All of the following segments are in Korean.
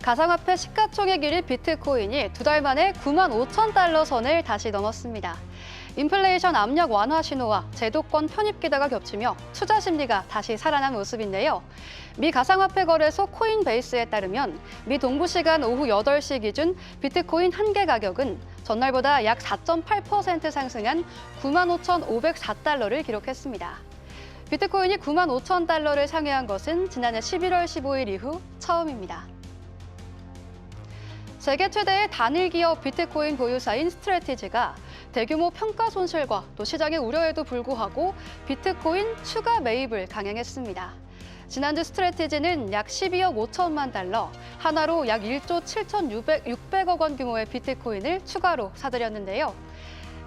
가상화폐 시가총액 1위 비트코인이 2달 만에 9만 5천 달러 선을 다시 넘었습니다. 인플레이션 압력 완화 신호와 제도권 편입 기대가 겹치며 투자 심리가 다시 살아난 모습인데요. 미 가상화폐 거래소 코인베이스에 따르면 미 동부 시간 오후 8시 기준 비트코인 한 개 가격은 전날보다 약 4.8% 상승한 9만 5,504달러를 기록했습니다. 비트코인이 9만 5천 달러를 상회한 것은 지난해 11월 15일 이후 처음입니다. 세계 최대의 단일 기업 비트코인 보유사인 스트래티지가 대규모 평가 손실과 또 시장의 우려에도 불구하고 비트코인 추가 매입을 강행했습니다. 지난주 스트래티지는 약 12억 5천만 달러, 하나로 약 1조 7,600억 원 규모의 비트코인을 추가로 사들였는데요.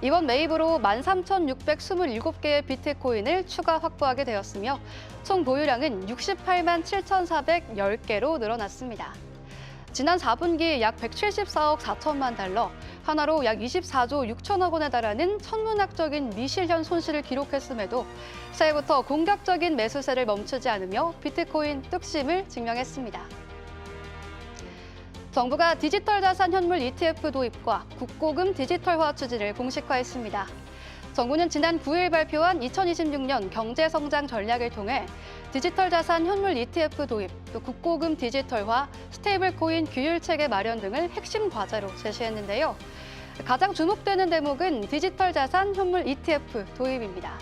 이번 매입으로 13,627개의 비트코인을 추가 확보하게 되었으며 총 보유량은 68만 7,410개로 늘어났습니다. 지난 4분기 약 174억 4천만 달러, 하나로 약 24조 6천억 원에 달하는 천문학적인 미실현 손실을 기록했음에도 새해부터 공격적인 매수세를 멈추지 않으며 비트코인 뚝심을 증명했습니다. 정부가 디지털 자산 현물 ETF 도입과 국고금 디지털화 추진을 공식화했습니다. 정부는 지난 9일 발표한 2026년 경제성장 전략을 통해 디지털 자산 현물 ETF 도입, 또 국고금 디지털화, 스테이블 코인 규율 체계 마련 등을 핵심 과제로 제시했는데요. 가장 주목되는 대목은 디지털 자산 현물 ETF 도입입니다.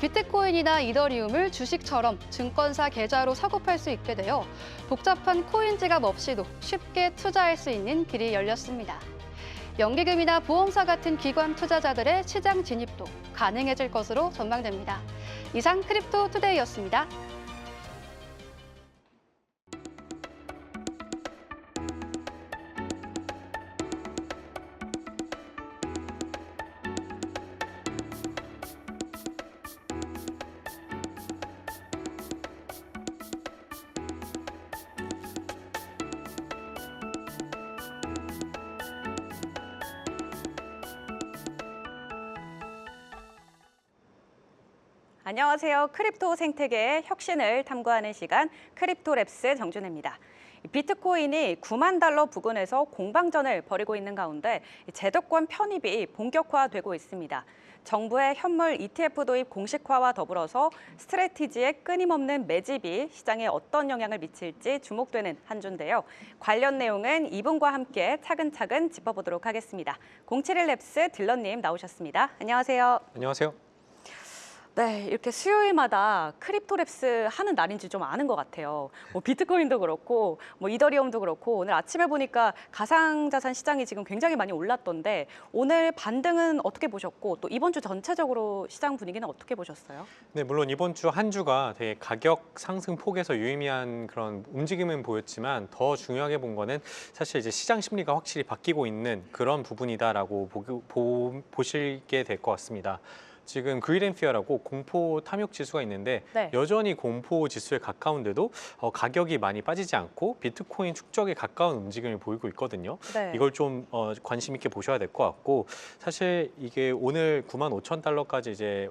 비트코인이나 이더리움을 주식처럼 증권사 계좌로 사고 팔 수 있게 되어 복잡한 코인 지갑 없이도 쉽게 투자할 수 있는 길이 열렸습니다. 연기금이나 보험사 같은 기관 투자자들의 시장 진입도 가능해질 것으로 전망됩니다. 이상 크립토 투데이였습니다. 안녕하세요. 크립토 생태계의 혁신을 탐구하는 시간 크립토랩스 정준혜입니다. 비트코인이 9만 달러 부근에서 공방전을 벌이고 있는 가운데 제도권 편입이 본격화되고 있습니다. 정부의 현물 ETF 도입 공식화와 더불어서 스트래티지의 끊임없는 매집이 시장에 어떤 영향을 미칠지 주목되는 한 주인데요. 관련 내용은 이분과 함께 차근차근 짚어보도록 하겠습니다. 071랩스 딜러님 나오셨습니다. 안녕하세요. 안녕하세요. 네, 이렇게 수요일마다 크립토랩스 하는 날인지 좀 아는 것 같아요. 뭐 비트코인도 그렇고, 뭐 이더리움도 그렇고, 오늘 아침에 보니까 가상자산 시장이 지금 굉장히 많이 올랐던데 오늘 반등은 어떻게 보셨고 또 이번 주 전체적으로 시장 분위기는 어떻게 보셨어요? 네, 물론 이번 주 한 주가 되게 가격 상승 폭에서 유의미한 그런 움직임은 보였지만 더 중요하게 본 거는 사실 이제 시장 심리가 확실히 바뀌고 있는 그런 부분이다라고 보시게 될 것 같습니다. 지금 그릴앤피어라고 공포 탐욕 지수가 있는데 네. 여전히 공포 지수에 가까운데도 가격이 많이 빠지지 않고 비트코인 축적에 가까운 움직임을 보이고 있거든요. 네. 이걸 좀 관심 있게 보셔야 될 것 같고, 사실 이게 오늘 9만 5천 달러까지 이제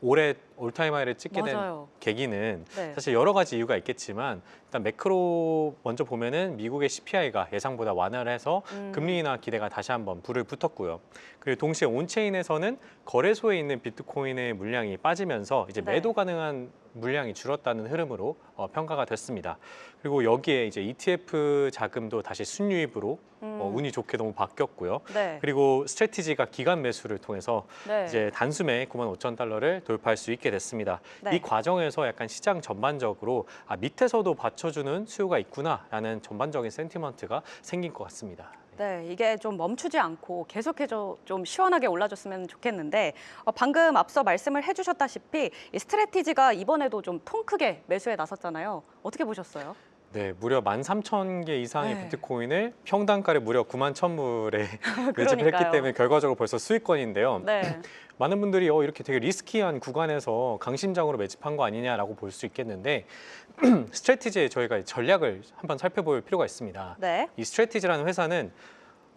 올해 올타임 하이를 찍게 맞아요. 된 계기는 네. 사실 여러 가지 이유가 있겠지만 일단 매크로 먼저 보면은 미국의 CPI가 예상보다 완화를 해서 금리 인하 기대가 다시 한번 불을 붙었고요. 그리고 동시에 온체인에서는 거래소에 있는 비트코인의 물량이 빠지면서 이제 네. 매도 가능한 물량이 줄었다는 흐름으로 평가가 됐습니다. 그리고 여기에 이제 ETF 자금도 다시 순유입으로 운이 좋게 너무 바뀌었고요. 네. 그리고 스트래티지가 기간 매수를 통해서 네. 이제 단숨에 9만 5천 달러를 돌파할 수 있게 됐습니다. 네. 이 과정에서 약간 시장 전반적으로 밑에서도 받쳐주는 수요가 있구나라는 전반적인 센티먼트가 생긴 것 같습니다. 네, 이게 좀 멈추지 않고 계속해서 좀 시원하게 올라줬으면 좋겠는데 방금 앞서 말씀을 해주셨다시피 이 스트래티지가 이번에도 좀 통 크게 매수에 나섰잖아요. 어떻게 보셨어요? 네, 무려 13,000개 이상의 네. 비트코인을 평단가를 무려 9만 1,000불에 매집을 그러니까요. 했기 때문에 결과적으로 벌써 수익권인데요. 네. 많은 분들이 이렇게 되게 리스키한 구간에서 강심장으로 매집한 거 아니냐라고 볼 수 있겠는데 스트래티지의 저희가 전략을 한번 살펴볼 필요가 있습니다. 네. 이 스트래티지라는 회사는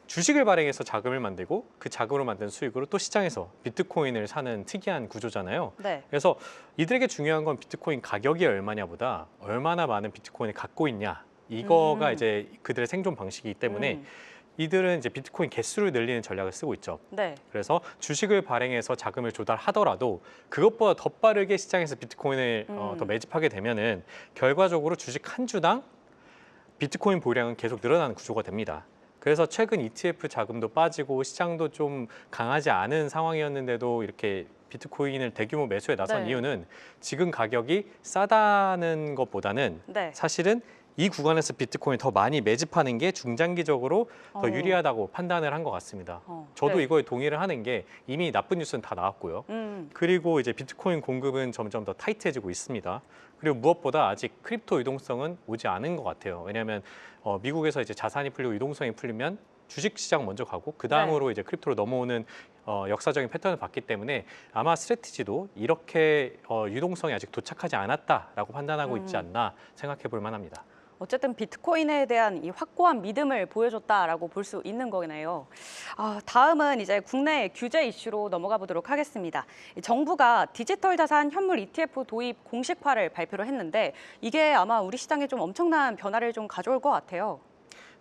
주식을 발행해서 자금을 만들고 그 자금으로 만든 수익으로 또 시장에서 비트코인을 사는 특이한 구조잖아요. 네. 그래서 이들에게 중요한 건 비트코인 가격이 얼마냐보다 얼마나 많은 비트코인을 갖고 있냐, 이거가 이제 그들의 생존 방식이기 때문에 음. 이들은 이제 비트코인 개수를 늘리는 전략을 쓰고 있죠. 네. 그래서 주식을 발행해서 자금을 조달하더라도 그것보다 더 빠르게 시장에서 비트코인을 더 매집하게 되면은 결과적으로 주식 한 주당 비트코인 보유량은 계속 늘어나는 구조가 됩니다. 그래서 최근 ETF 자금도 빠지고 시장도 좀 강하지 않은 상황이었는데도 이렇게 비트코인을 대규모 매수에 나선 네. 이유는 지금 가격이 싸다는 것보다는 네. 사실은 이 구간에서 비트코인 더 많이 매집하는 게 중장기적으로 더 어. 유리하다고 판단을 한 것 같습니다. 저도 네. 이거에 동의를 하는 게 이미 나쁜 뉴스는 다 나왔고요. 그리고 이제 비트코인 공급은 점점 더 타이트해지고 있습니다. 그리고 무엇보다 아직 크립토 유동성은 오지 않은 것 같아요. 왜냐하면 미국에서 이제 자산이 풀리고 유동성이 풀리면 주식 시장 먼저 가고 그 다음으로 이제 크립토로 넘어오는 역사적인 패턴을 봤기 때문에 아마 스트래티지도 이렇게 유동성이 아직 도착하지 않았다라고 판단하고 있지 않나 생각해 볼 만합니다. 어쨌든 비트코인에 대한 이 확고한 믿음을 보여줬다라고 볼 수 있는 거네요. 다음은 이제 국내 규제 이슈로 넘어가 보도록 하겠습니다. 이 정부가 디지털 자산 현물 ETF 도입 공식화를 발표를 했는데 이게 아마 우리 시장에 좀 엄청난 변화를 좀 가져올 것 같아요.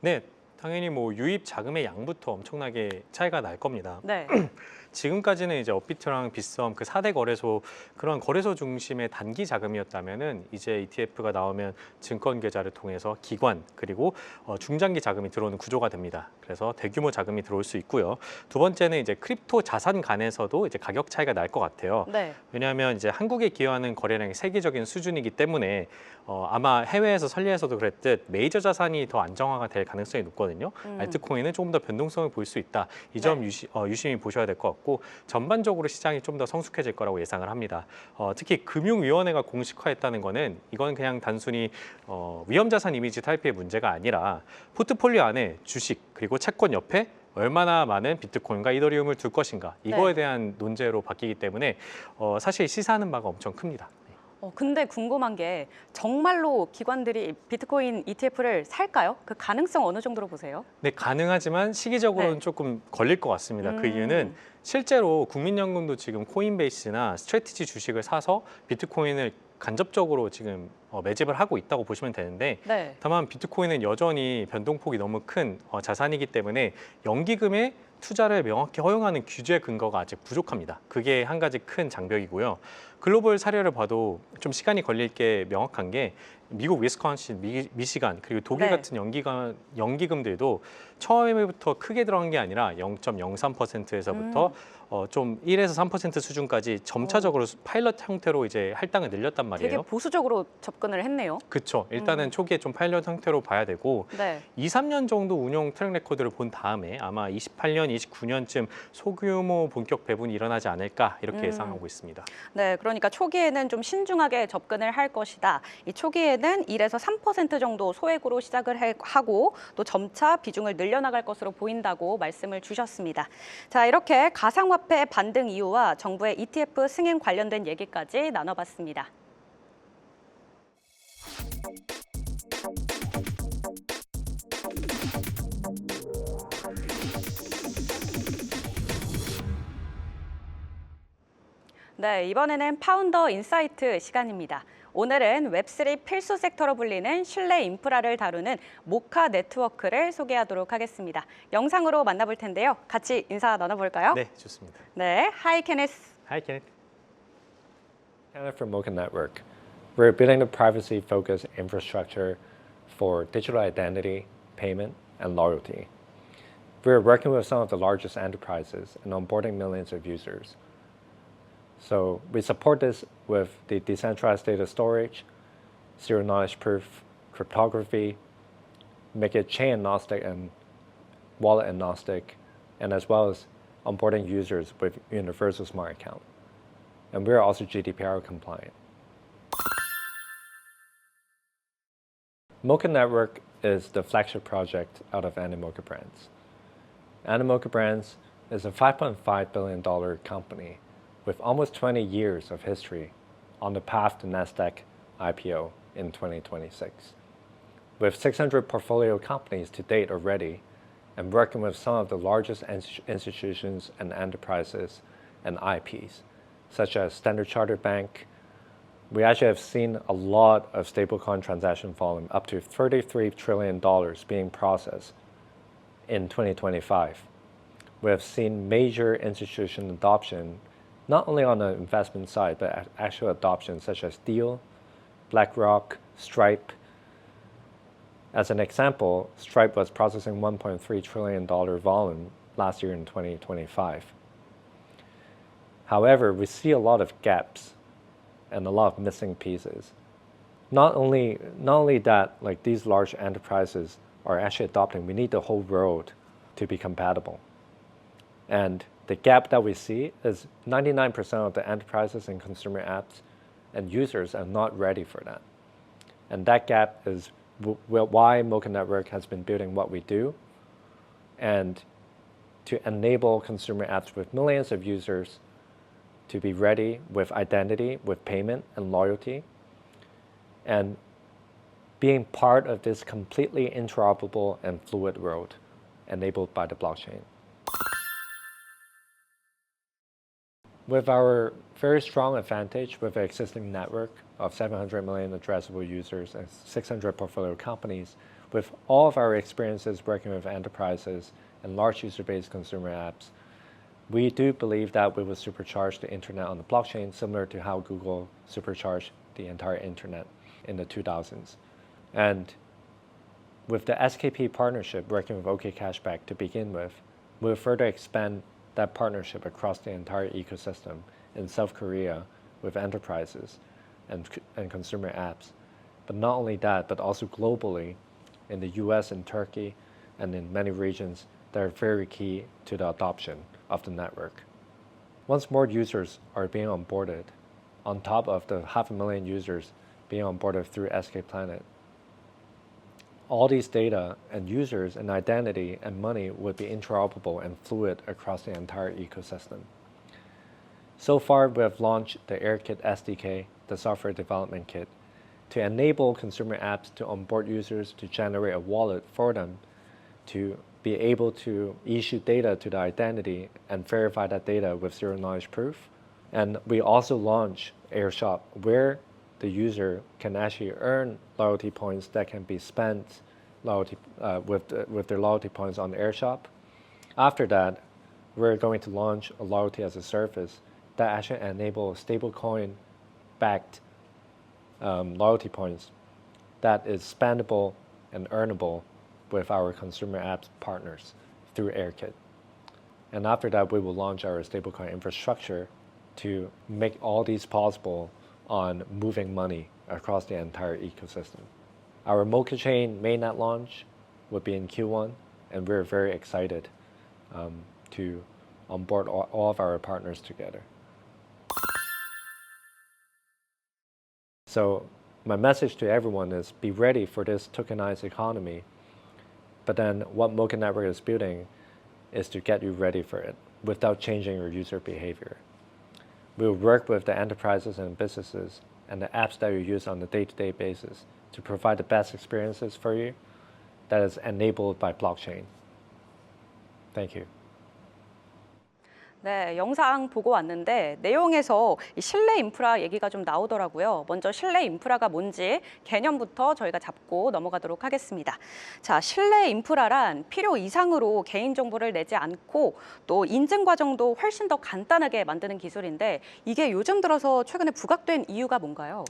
네, 당연히 뭐 유입 자금의 양부터 엄청나게 차이가 날 겁니다. 네. 지금까지는 이제 업비트랑 빗썸 그 4대 거래소 그런 거래소 중심의 단기 자금이었다면은 이제 ETF가 나오면 증권 계좌를 통해서 기관 그리고 중장기 자금이 들어오는 구조가 됩니다. 그래서 대규모 자금이 들어올 수 있고요. 두 번째는 이제 크립토 자산 간에서도 이제 가격 차이가 날 것 같아요. 네. 왜냐하면 이제 한국에 기여하는 거래량이 세계적인 수준이기 때문에 아마 해외에서 설리에서도 그랬듯 메이저 자산이 더 안정화가 될 가능성이 높거든요. 알트코인은 조금 더 변동성을 보일 수 있다. 이 점 유심히 보셔야 될 것 같고 전반적으로 시장이 좀 더 성숙해질 거라고 예상을 합니다. 특히 금융위원회가 공식화했다는 거는 이건 그냥 단순히 위험자산 이미지 탈피의 문제가 아니라 포트폴리오 안에 주식 그리고 채권 옆에 얼마나 많은 비트코인과 이더리움을 둘 것인가 이거에 대한 논제로 바뀌기 때문에 사실 시사하는 바가 엄청 큽니다. 근데 궁금한 게 정말로 기관들이 비트코인 ETF를 살까요? 그 가능성 어느 정도로 보세요? 네, 가능하지만 시기적으로는 네. 조금 걸릴 것 같습니다. 그 이유는 실제로 국민연금도 지금 코인베이스나 스트래티지 주식을 사서 비트코인을 간접적으로 지금 매집을 하고 있다고 보시면 되는데 네. 다만 비트코인은 여전히 변동폭이 너무 큰 자산이기 때문에 연기금의 투자를 명확히 허용하는 규제 근거가 아직 부족합니다. 그게 한 가지 큰 장벽이고요. 글로벌 사례를 봐도 좀 시간이 걸릴 게 명확한 게 미국 위스콘신, 미시간 그리고 독일 네. 같은 연기금들도 처음에부터 크게 들어간 게 아니라 0.03%에서부터 좀 1에서 3% 수준까지 점차적으로 파일럿 형태로 이제 할당을 늘렸단 말이에요. 되게 보수적으로 접근을 했네요. 그렇죠. 일단은 초기에 좀 파일럿 형태로 봐야 되고 네. 2, 3년 정도 운용 트랙 레코드를 본 다음에 아마 28년, 29년쯤 소규모 본격 배분이 일어나지 않을까 이렇게 예상하고 있습니다. 네, 그러니까 초기에는 좀 신중하게 접근을 할 것이다. 이 초기에는 1에서 3% 정도 소액으로 시작을 하고 또 점차 비중을 늘려나갈 것으로 보인다고 말씀을 주셨습니다. 자, 이렇게 가상화폐 반등 이유와 정부의 ETF 승인 관련된 얘기까지 나눠봤습니다. 네, 이번에는 파운더 인사이트 시간입니다. 오늘은 웹3 필수 섹터로 불리는 신뢰 인프라를 다루는 모카 네트워크를 소개하도록 하겠습니다. 영상으로 만나볼 텐데요. 같이 인사 나눠볼까요? 네, 좋습니다. 네, 하이 케네스. Hi, Kenneth. Kenneth from Mocha Network. We're building the privacy-focused infrastructure for digital identity, payment, and loyalty. We're working with some of the largest enterprises and onboarding millions of users. So we support this with the decentralized data storage, zero knowledge proof, cryptography, make it chain agnostic and wallet agnostic, and as well as onboarding users with universal smart account. And we're also GDPR compliant. Mocha Network is the flagship project out of Animoca Brands. Animoca Brands is a $5.5 billion company with almost 20 years of history on the path to NASDAQ IPO in 2026. With 600 portfolio companies to date already, and working with some of the largest institutions and enterprises and IPs, such as Standard Chartered Bank, we actually have seen a lot of stablecoin transaction volume, up to $33 trillion being processed in 2025. We have seen major institution adoption, not only on the investment side, but actual adoption such as Deel, BlackRock, Stripe. As an example, Stripe was processing $1.3 trillion volume last year in 2025. However, we see a lot of gaps and a lot of missing pieces. Not only that, like these large enterprises are actually adopting, we need the whole world to be compatible. And the gap that we see is 99% of the enterprises and consumer apps and users are not ready for that. And that gap is why Mocha Network has been building what we do, and to enable consumer apps with millions of users to be ready with identity, with payment and loyalty, and being part of this completely interoperable and fluid world enabled by the blockchain. With our very strong advantage with the existing network of 700 million addressable users and 600 portfolio companies, with all of our experiences working with enterprises and large user-based consumer apps, we do believe that we will supercharge the internet on the blockchain, similar to how Google supercharged the entire internet in the 2000s. And with the SKP partnership working with OK Cashback to begin with, we'll further expand that partnership across the entire ecosystem in South Korea with enterprises and consumer apps. But not only that, but also globally in the US and Turkey and in many regions that are very key to the adoption of the network. Once more users are being onboarded, on top of the 500,000 users being onboarded through SK Planet, all these data and users and identity and money would be interoperable and fluid across the entire ecosystem. So far, we have launched the AirKit SDK, the software development kit, to enable consumer apps to onboard users to generate a wallet for them to be able to issue data to the identity and verify that data with zero-knowledge proof. And we also launched AirShop, where the user can actually earn loyalty points that can be spent with their loyalty points on AirShop. After that, we're going to launch a loyalty as a service that actually enables stablecoin-backed loyalty points that is spendable and earnable with our consumer apps partners through AirKit. And after that, we will launch our stablecoin infrastructure to make all these possible on moving money across the entire ecosystem. Our Mocha Chain mainnet launch will be in Q1, and we're very excited to onboard all of our partners together. So my message to everyone is be ready for this tokenized economy, but then what Mocha Network is building is to get you ready for it without changing your user behavior. We'll work with the enterprises and businesses and the apps that you use on a day-to-day basis to provide the best experiences for you that is enabled by blockchain. Thank you. 네, 영상 보고 왔는데 내용에서 이 실내 인프라 얘기가 좀 나오더라고요. 먼저 실내 인프라가 뭔지 개념부터 저희가 잡고 넘어가도록 하겠습니다. 자, 실내 인프라란 필요 이상으로 개인정보를 내지 않고 또 인증 과정도 훨씬 더 간단하게 만드는 기술인데 이게 요즘 들어서 최근에 부각된 이유가 뭔가요?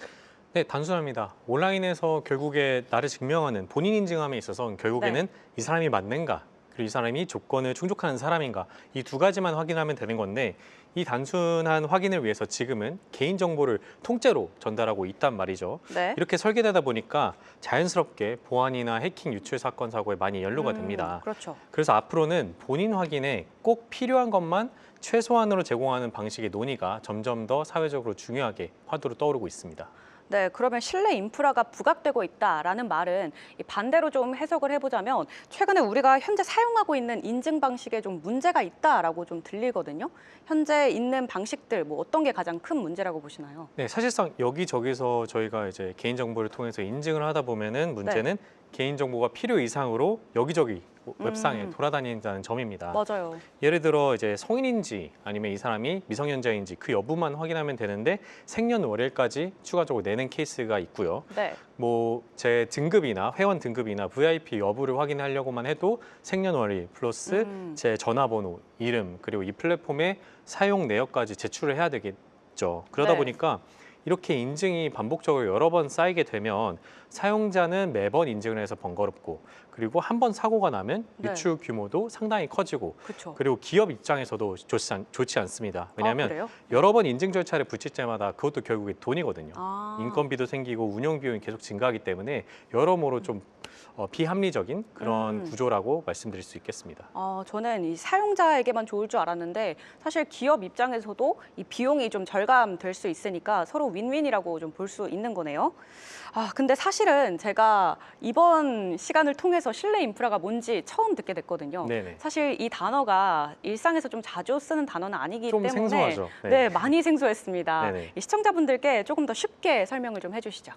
네, 단순합니다. 온라인에서 결국에 나를 증명하는 본인 인증함에 있어서 결국에는 이 사람이 맞는가, 그리고 이 사람이 조건을 충족하는 사람인가, 이 두 가지만 확인하면 되는 건데 이 단순한 확인을 위해서 지금은 개인정보를 통째로 전달하고 있단 말이죠. 네. 이렇게 설계되다 보니까 자연스럽게 보안이나 해킹, 유출 사건, 사고에 많이 연루가 됩니다. 그렇죠. 그래서 앞으로는 본인 확인에 꼭 필요한 것만 최소한으로 제공하는 방식의 논의가 점점 더 사회적으로 중요하게 화두로 떠오르고 있습니다. 네, 그러면 실내 인프라가 부각되고 있다라는 말은 이 반대로 좀 해석을 해보자면 최근에 우리가 현재 사용하고 있는 인증 방식에 좀 문제가 있다라고 좀 들리거든요. 현재 있는 방식들 뭐 어떤 게 가장 큰 문제라고 보시나요? 네, 사실상 여기저기서 저희가 이제 개인정보를 통해서 인증을 하다 보면은 문제는 개인정보가 필요 이상으로 여기저기 웹상에 돌아다닌다는 점입니다. 맞아요. 예를 들어 이제 성인인지 아니면 이 사람이 미성년자인지 그 여부만 확인하면 되는데 생년월일까지 추가적으로 내는 케이스가 있고요. 네. 뭐 제 등급이나 회원 등급이나 VIP 여부를 확인하려고만 해도 생년월일 플러스 제 전화번호, 이름 그리고 이 플랫폼의 사용 내역까지 제출을 해야 되겠죠. 그러다 네. 보니까 이렇게 인증이 반복적으로 여러 번 쌓이게 되면 사용자는 매번 인증을 해서 번거롭고 그리고 한 번 사고가 나면 네. 유출 규모도 상당히 커지고 그렇죠. 그리고 기업 입장에서도 좋지 않습니다. 왜냐하면 그래요? 여러 번 인증 절차를 붙일 때마다 그것도 결국에 돈이거든요. 아. 인건비도 생기고 운영 비용이 계속 증가하기 때문에 여러모로 좀 비합리적인 그런 구조라고 말씀드릴 수 있겠습니다. 저는 이 사용자에게만 좋을 줄 알았는데 사실 기업 입장에서도 이 비용이 좀 절감될 수 있으니까 서로 윈윈이라고 좀 볼 수 있는 거네요. 근데 사실은 제가 이번 시간을 통해서 실내 인프라가 뭔지 처음 듣게 됐거든요. 네네. 사실 이 단어가 일상에서 좀 자주 쓰는 단어는 아니기 좀 때문에 생소하죠. 네. 네, 많이 생소했습니다. 네네. 이 시청자분들께 조금 더 쉽게 설명을 좀 해주시죠.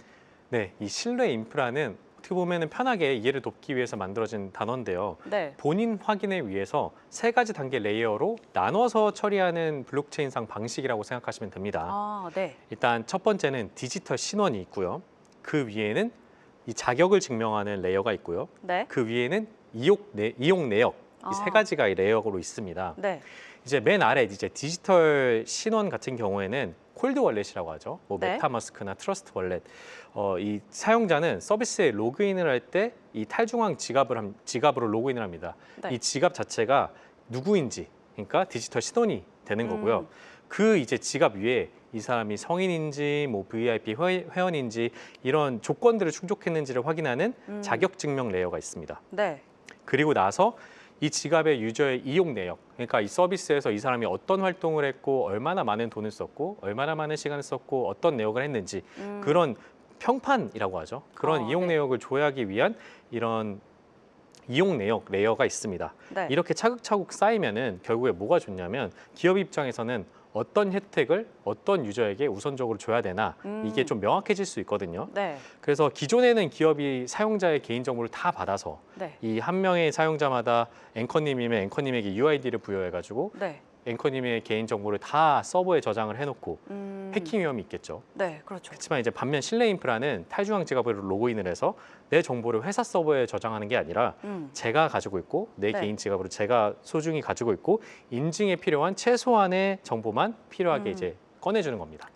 네, 이 실내 인프라는 어떻게 보면 편하게 이해를 돕기 위해서 만들어진 단어인데요. 네. 본인 확인을 위해서 세 가지 단계 레이어로 나눠서 처리하는 블록체인상 방식이라고 생각하시면 됩니다. 네. 일단 첫 번째는 디지털 신원이 있고요. 그 위에는 이 자격을 증명하는 레이어가 있고요. 네. 그 위에는 이용 내역 이 세 가지가 이 레이어로 있습니다. 네. 이제 맨 아래 이제 디지털 신원 같은 경우에는 콜드 월렛이라고 하죠. 뭐 네. 메타마스크나 트러스트 월렛. 이 사용자는 서비스에 로그인을 할 때 이 탈중앙 지갑으로 로그인을 합니다. 네. 이 지갑 자체가 누구인지, 그러니까 디지털 신원이 되는 거고요. 그 이제 지갑 위에 이 사람이 성인인지 뭐 VIP 회원인지 이런 조건들을 충족했는지를 확인하는 자격 증명 레이어가 있습니다. 네. 그리고 나서 이 지갑의 유저의 이용 내역, 그러니까 이 서비스에서 이 사람이 어떤 활동을 했고 얼마나 많은 돈을 썼고 얼마나 많은 시간을 썼고 어떤 내역을 했는지 그런 평판이라고 하죠. 그런 이용 네. 내역을 조회하기 위한 이런 이용 내역 레이어가 있습니다. 네. 이렇게 차곡차곡 쌓이면은 결국에 뭐가 좋냐면 기업 입장에서는 어떤 혜택을 어떤 유저에게 우선적으로 줘야 되나 이게 좀 명확해질 수 있거든요. 네. 그래서 기존에는 기업이 사용자의 개인정보를 다 받아서 네. 이 한 명의 사용자마다 앵커님이면 앵커님에게 UID를 부여해가지고 네. 앵커님의 개인정보를 다 서버에 저장을 해놓고 해킹 위험이 있겠죠. 네, 그렇죠. 그렇지만 이제 반면 실내 인프라는 탈중앙 지갑으로 로그인을 해서 내 정보를 회사 서버에 저장하는 게 아니라 제가 가지고 있고 내 네. 개인 지갑으로 제가 소중히 가지고 있고 인증에 필요한 최소한의 정보만 필요하게 이제 꺼내주는 겁니다.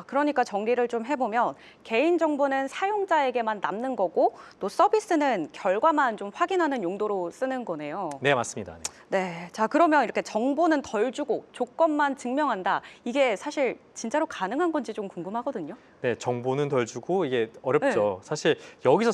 그러니까 정리를 좀 해보면 개인정보는 사용자에게만 남는 거고 또 서비스는 결과만 좀 확인하는 용도로 쓰는 거네요. 네, 맞습니다. 네. 네, 자 그러면 이렇게 정보는 덜 주고 조건만 증명한다. 이게 사실 진짜로 가능한 건지 좀 궁금하거든요. 네, 정보는 덜 주고 이게 어렵죠. 사실 여기서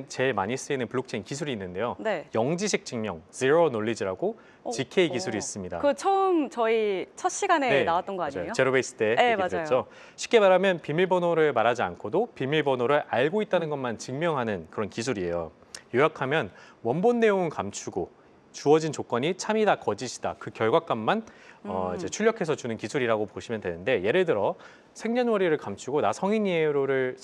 제일 많이 쓰이는 블록체인 기술이 있는데요. 네. 영지식 증명, Zero Knowledge라고 GK 기술이 있습니다. 그 처음 저희 첫 시간에 네, 나왔던 거 맞아요. 아니에요? 제로베이스 때 네, 얘기했죠. 맞아요. 쉽게 말하면 비밀번호를 말하지 않고도 비밀번호를 알고 있다는 것만 증명하는 그런 기술이에요. 요약하면 원본 내용은 감추고 주어진 조건이 참이다 거짓이다 그 결과값만 이제 출력해서 주는 기술이라고 보시면 되는데 예를 들어 생년월일을 감추고 나 성인이에요를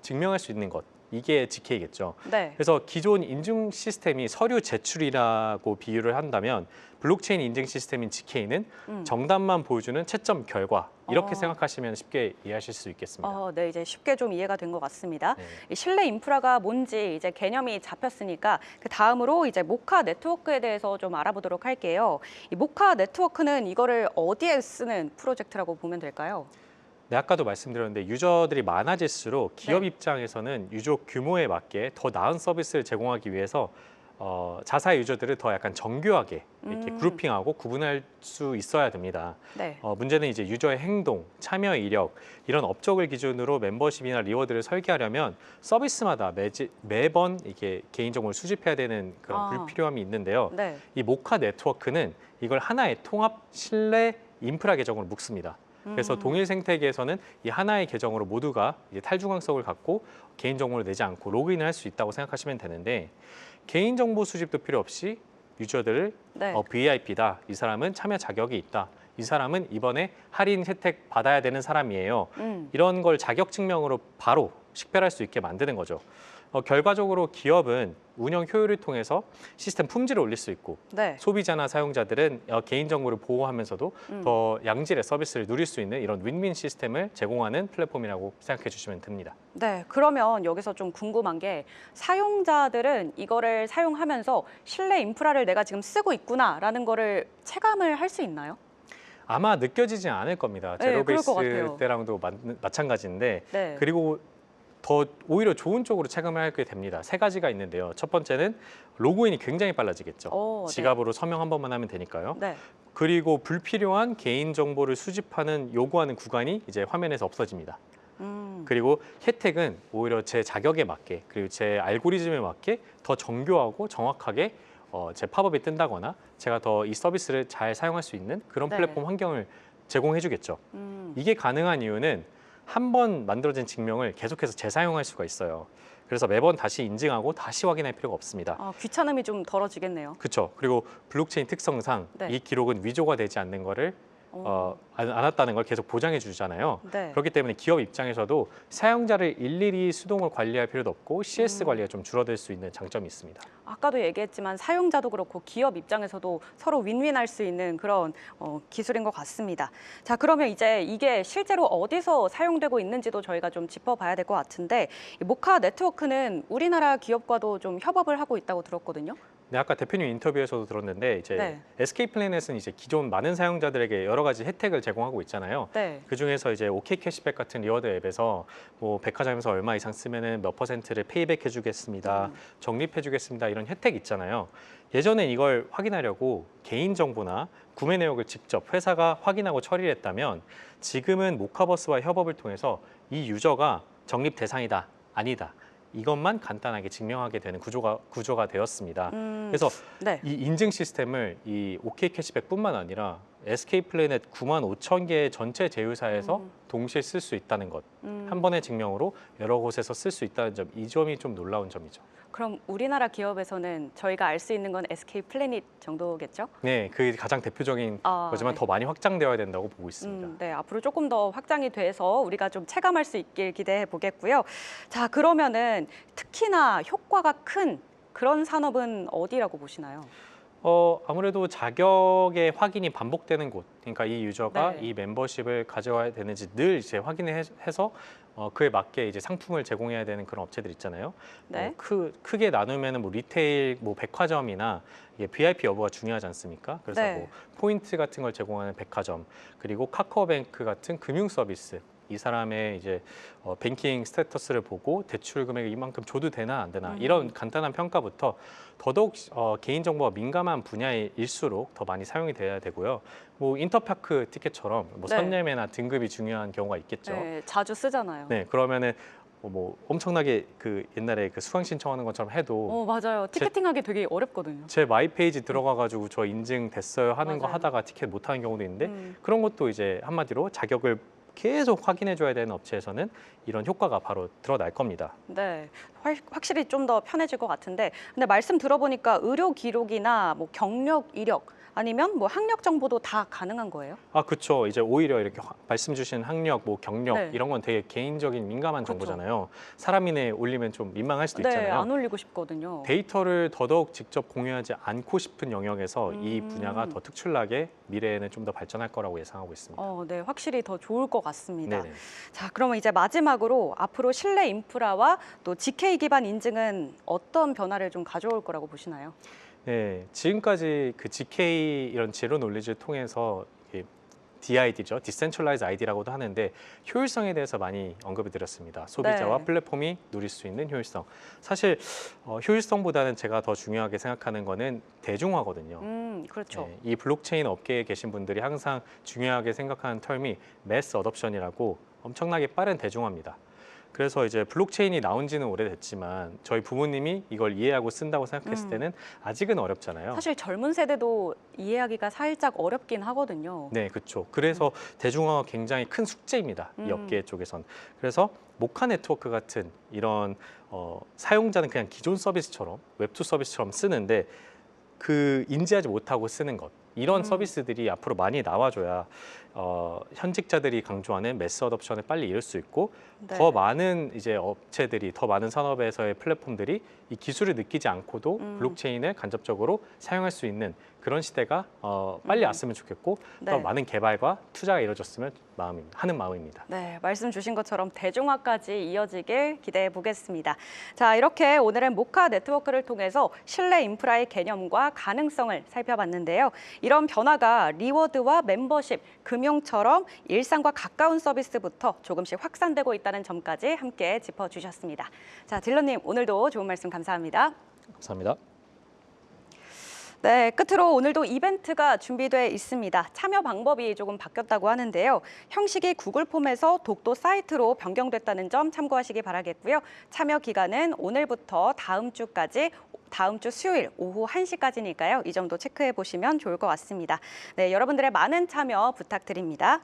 증명할 수 있는 것 이게 GK겠죠. 네. 그래서 기존 인증 시스템이 서류 제출이라고 비유를 한다면 블록체인 인증 시스템인 GK는 정답만 보여주는 채점 결과 이렇게 생각하시면 쉽게 이해하실 수 있겠습니다. 네, 이제 쉽게 좀 이해가 된 것 같습니다. 네. 이 실내 인프라가 뭔지 이제 개념이 잡혔으니까 그 다음으로 이제 모카 네트워크에 대해서 좀 알아보도록 할게요. 이 모카 네트워크는 이거를 어디에 쓰는 프로젝트라고 보면 될까요? 네, 아까도 말씀드렸는데 유저들이 많아질수록 기업 네. 입장에서는 유저 규모에 맞게 더 나은 서비스를 제공하기 위해서 자사의 유저들을 더 약간 정교하게 이렇게 그룹핑하고 구분할 수 있어야 됩니다. 네. 문제는 이제 유저의 행동, 참여 이력 이런 업적을 기준으로 멤버십이나 리워드를 설계하려면 서비스마다 매번 이게 개인정보를 수집해야 되는 그런 불필요함이 있는데요. 네. 이 모카 네트워크는 이걸 하나의 통합 실내 인프라 계정으로 묶습니다. 그래서 동일 생태계에서는 이 하나의 계정으로 모두가 이제 탈중앙성을 갖고 개인정보를 내지 않고 로그인을 할 수 있다고 생각하시면 되는데 개인정보 수집도 필요 없이 유저들을 네. VIP다. 이 사람은 참여 자격이 있다. 이 사람은 이번에 할인 혜택 받아야 되는 사람이에요. 이런 걸 자격 증명으로 바로 식별할 수 있게 만드는 거죠. 결과적으로 기업은 운영 효율을 통해서 시스템 품질을 올릴 수 있고 네. 소비자나 사용자들은 개인정보를 보호하면서도 더 양질의 서비스를 누릴 수 있는 이런 윈윈 시스템을 제공하는 플랫폼이라고 생각해 주시면 됩니다. 네, 그러면 여기서 좀 궁금한 게 사용자들은 이거를 사용하면서 실내 인프라를 내가 지금 쓰고 있구나라는 거를 체감을 할 수 있나요? 아마 느껴지지 않을 겁니다. 네, 그럴 것 제로베이스 같아요. 때랑도 마찬가지인데 네. 그리고 더 오히려 좋은 쪽으로 체감을 하게 됩니다. 세 가지가 있는데요. 첫 번째는 로그인이 굉장히 빨라지겠죠. 네. 지갑으로 서명 한 번만 하면 되니까요. 네. 그리고 불필요한 개인 정보를 수집하는 요구하는 구간이 이제 화면에서 없어집니다. 그리고 혜택은 오히려 제 자격에 맞게 그리고 제 알고리즘에 맞게 더 정교하고 정확하게 제 팝업이 뜬다거나 제가 더 이 서비스를 잘 사용할 수 있는 그런 네. 플랫폼 환경을 제공해 주겠죠. 이게 가능한 이유는 한 번 만들어진 증명을 계속해서 재사용할 수가 있어요. 그래서 매번 다시 인증하고 다시 확인할 필요가 없습니다. 귀찮음이 좀 덜어지겠네요. 그렇죠. 그리고 블록체인 특성상 네. 이 기록은 위조가 되지 않는 거를 않았다는 걸 계속 보장해 주잖아요. 네. 그렇기 때문에 기업 입장에서도 사용자를 일일이 수동으로 관리할 필요도 없고 CS 관리가 좀 줄어들 수 있는 장점이 있습니다. 아까도 얘기했지만 사용자도 그렇고 기업 입장에서도 서로 윈윈할 수 있는 그런 기술인 것 같습니다. 자, 그러면 이제 이게 실제로 어디서 사용되고 있는지도 저희가 좀 짚어봐야 될 것 같은데 이 모카 네트워크는 우리나라 기업과도 좀 협업을 하고 있다고 들었거든요. 네, 아까 대표님 인터뷰에서도 들었는데 이제 네. SK플래닛은 이제 기존 많은 사용자들에게 여러 가지 혜택을 제공하고 있잖아요. 네. 그 중에서 이제 OK 캐시백 같은 리워드 앱에서 뭐 백화점에서 얼마 이상 쓰면은 몇 %를 페이백 해주겠습니다, 적립해주겠습니다 이런 혜택 있잖아요. 예전엔 이걸 확인하려고 개인 정보나 구매 내역을 직접 회사가 확인하고 처리를 했다면 지금은 모카버스와 협업을 통해서 이 유저가 적립 대상이다, 아니다. 이것만 간단하게 증명하게 되는 구조가 되었습니다. 그래서 네. 이 인증 시스템을 이 OK 캐시백뿐만 아니라 SK플래닛 95,000개의 전체 제휴사에서 동시에 쓸 수 있다는 것. 한 번의 증명으로 여러 곳에서 쓸 수 있다는 점, 이 점이 좀 놀라운 점이죠. 그럼 우리나라 기업에서는 저희가 알 수 있는 건 SK 플래닛 정도겠죠? 네, 그게 가장 대표적인 거지만 네. 더 많이 확장되어야 된다고 보고 있습니다. 네, 앞으로 조금 더 확장이 돼서 우리가 좀 체감할 수 있길 기대해 보겠고요. 자, 그러면은 특히나 효과가 큰 그런 산업은 어디라고 보시나요? 아무래도 자격의 확인이 반복되는 곳, 그러니까 이 유저가 네. 이 멤버십을 가져와야 되는지 늘 이제 확인을 해서 그에 맞게 이제 상품을 제공해야 되는 그런 업체들 있잖아요. 네. 크게 나누면은 뭐 리테일, 뭐 백화점이나 이게 VIP 여부가 중요하지 않습니까? 그래서 네. 뭐 포인트 같은 걸 제공하는 백화점, 그리고 카카오뱅크 같은 금융 서비스. 이 사람의 이제 뱅킹 스테터스를 보고 대출 금액을 이만큼 줘도 되나 안 되나 이런 간단한 평가부터 더더욱 개인정보가 민감한 분야일수록 더 많이 사용이 돼야 되고요. 뭐 인터파크 티켓처럼 뭐 네. 선례매나 등급이 중요한 경우가 있겠죠. 네, 자주 쓰잖아요. 네, 그러면은 뭐 엄청나게 그 옛날에 그 수강 신청하는 것처럼 해도 맞아요. 티켓팅하기 되게 어렵거든요. 제 마이 페이지 들어가가지고 저 인증 됐어요 하는 거 맞아요. 하다가 티켓 못 하는 경우도 있는데 그런 것도 이제 한마디로 자격을 계속 확인해줘야 되는 업체에서는 이런 효과가 바로 드러날 겁니다. 네, 확실히 좀 더 편해질 것 같은데, 근데 말씀 들어보니까 의료 기록이나 뭐 경력 이력 아니면 뭐 학력 정보도 다 가능한 거예요? 그렇죠. 이제 오히려 이렇게 말씀 주신 학력, 뭐 경력 네. 이런 건 되게 개인적인 민감한 그쵸. 정보잖아요. 사람인에 올리면 좀 민망할 수도 네, 있잖아요. 안 올리고 싶거든요. 데이터를 더더욱 직접 공유하지 않고 싶은 영역에서 이 분야가 더 특출나게 미래에는 좀 더 발전할 거라고 예상하고 있습니다. 네, 확실히 더 좋을 것 같습니다. 네네. 자, 그러면 이제 마지막으로 앞으로 실내 인프라와 또 GK 기반 인증은 어떤 변화를 좀 가져올 거라고 보시나요? 네, 지금까지 그 GK 이런 제로 논리지를 통해서 DID죠, Decentralized ID라고도 하는데 효율성에 대해서 많이 언급을 드렸습니다. 소비자와 네. 플랫폼이 누릴 수 있는 효율성. 사실 효율성보다는 제가 더 중요하게 생각하는 거는 대중화거든요. 그렇죠. 네, 이 블록체인 업계에 계신 분들이 항상 중요하게 생각하는 텀이 매스 어덥션이라고 엄청나게 빠른 대중화입니다. 그래서 이제 블록체인이 나온 지는 오래됐지만 저희 부모님이 이걸 이해하고 쓴다고 생각했을 때는 아직은 어렵잖아요. 사실 젊은 세대도 이해하기가 살짝 어렵긴 하거든요. 네, 그렇죠. 그래서 대중화가 굉장히 큰 숙제입니다. 이 업계 쪽에선. 그래서 모카 네트워크 같은 이런 사용자는 그냥 기존 서비스처럼 웹2 서비스처럼 쓰는데 그 인지하지 못하고 쓰는 것. 이런 서비스들이 앞으로 많이 나와줘야 현직자들이 강조하는 매스 어덥션을 빨리 이룰 수 있고 네. 더 많은 이제 업체들이 더 많은 산업에서의 플랫폼들이 이 기술을 느끼지 않고도 블록체인을 간접적으로 사용할 수 있는 그런 시대가 빨리 왔으면 좋겠고 네. 더 많은 개발과 투자가 이루어졌으면 하는 마음입니다. 네, 말씀 주신 것처럼 대중화까지 이어지길 기대해 보겠습니다. 자, 이렇게 오늘은 모카 네트워크를 통해서 신뢰 인프라의 개념과 가능성을 살펴봤는데요. 이런 변화가 리워드와 멤버십, 금융처럼 일상과 가까운 서비스부터 조금씩 확산되고 있다는 점까지 함께 짚어주셨습니다. 자, 딜러님 오늘도 좋은 말씀 감사합니다. 감사합니다. 네, 끝으로 오늘도 이벤트가 준비돼 있습니다. 참여 방법이 조금 바뀌었다고 하는데요. 형식이 구글 폼에서 독도 사이트로 변경됐다는 점 참고하시기 바라겠고요. 참여 기간은 오늘부터 다음 주까지 다음 주 수요일 오후 1시까지니까요. 이 점도 체크해 보시면 좋을 것 같습니다. 네, 여러분들의 많은 참여 부탁드립니다.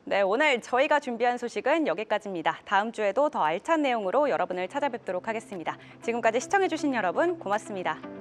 네, 오늘 저희가 준비한 소식은 여기까지입니다. 다음 주에도 더 알찬 내용으로 여러분을 찾아뵙도록 하겠습니다. 지금까지 시청해 주신 여러분 고맙습니다.